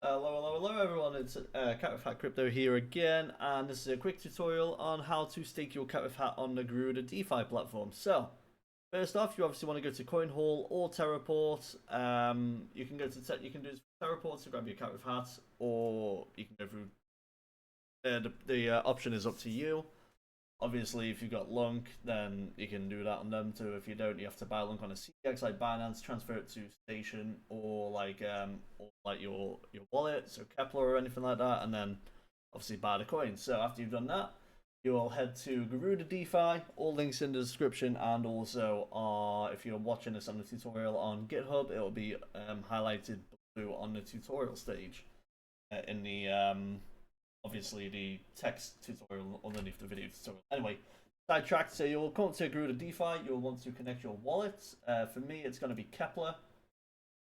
Hello everyone, it's CatWifHat Crypto here again, and this is a quick tutorial on how to stake your CatWifHat on the Garuda-Defi platform. So, first off, you obviously want to go to CoinHall or Terraport. You can go to you can do Terraport to grab your CatWifHat, or you can go through. The option is up to you. Obviously, if you've got LUNC, then you can do that on them too. If you don't, you have to buy LUNC on a CX like Binance, transfer it to Station or like your wallet, so Kepler or anything like that, and then obviously buy the coin. So after you've done that, you'll head to Garuda-Defi. All links in the description, and also if you're watching this on the tutorial on GitHub, it'll be highlighted blue on the tutorial stage in the obviously the text tutorial underneath the video tutorial. Anyway, sidetracked, so you'll come to Garuda-Defi, you'll want to connect your wallet. For me, it's going to be Kepler.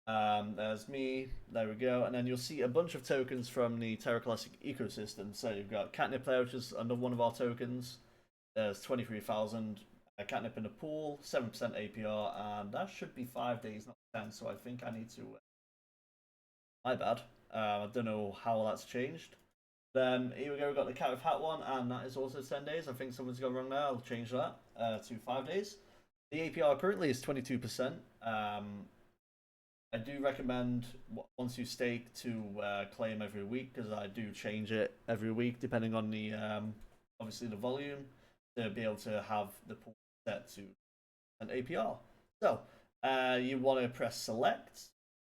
There's me, there we go, and then you'll see a bunch of tokens from the Terra Classic ecosystem. So you've got Catnip there, which is another one of our tokens. There's 23,000 Catnip in the pool, 7% APR, and that should be 5 days, not 10, so I think I need to... my bad. I don't know how that's changed. Then here we go, we've got the CatWifHat one, and that is also 10 days. I think someone's gone wrong there. I'll change that to 5 days. The APR currently is 22%. I do recommend, once you stake, to claim every week, because I do change it every week depending on the obviously the volume, to be able to have the pool set to an APR. So you want to press select,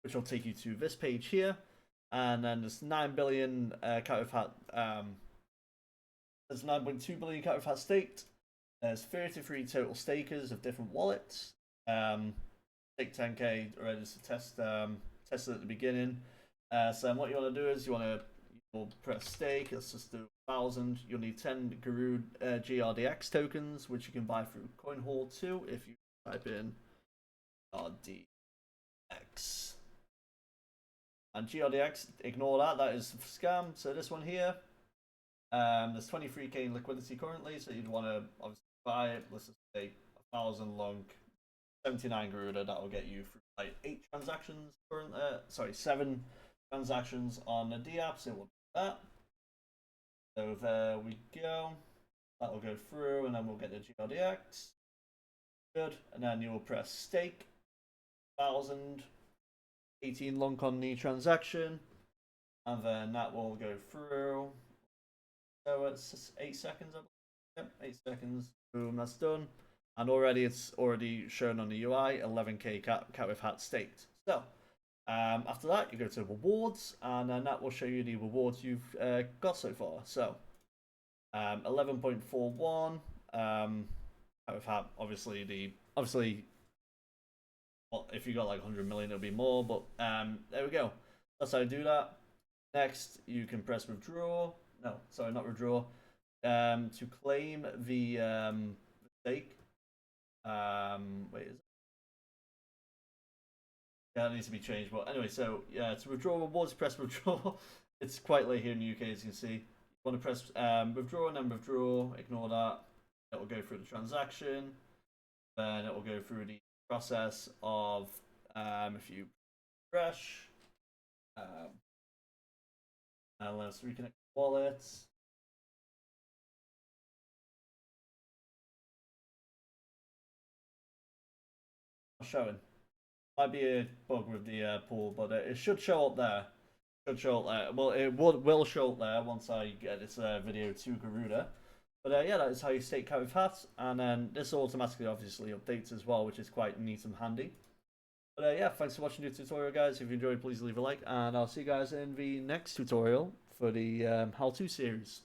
which will take you to this page here. And then there's 9 billion CatWifHat. There's 9.2 billion CatWifHat staked. There's 33 total stakers of different wallets. Stake 10k already to test it at the beginning. So what you want to do is you'll press stake. Let's just do 1,000. You'll need 10 Garuda GRDX tokens, which you can buy through CoinHall too if you type in GRDX. And GRDX, ignore that, that is a scam. So this one here, there's 23k in liquidity currently, so you'd want to obviously buy it. Let's just say 1,000 LUNC, 79 Garuda, that will get you through like 8 transactions currently, 7 transactions on the dApp, so we'll do that. So there we go. That will go through, and then we'll get the GRDX. Good, and then you'll press stake, 1,000. 18 LUNC on the transaction, and then that will go through. So it's just 8 seconds. Yep, 8 seconds. Boom, that's done. And already it's already shown on the UI 11k CatWifHat staked. So after that, you go to rewards, and then that will show you the rewards you've got so far. So 11.41. CatWifHat, obviously well, if you got like 100 million, it'll be more, but there we go. That's how you do that. Next, you can press withdraw. No, sorry, not withdraw. To claim the stake. Wait, is it? Yeah, that needs to be changed. But anyway, so yeah, to withdraw rewards, press withdraw. It's quite late here in the UK, as you can see. You want to press withdraw and then withdraw. Ignore that. It will go through the transaction. Then it will go through the process of if you refresh, and let's reconnect wallets. Not showing. Might be a bug with the pool, but it should show up there. Should show up there. Well, it will show up there once I get this video to Garuda. But yeah, that is how you stake CatWifHat, and then this automatically obviously updates as well, which is quite neat and handy. But yeah, thanks for watching the tutorial, guys. If you enjoyed, please leave a like, and I'll see you guys in the next tutorial for the how-to series.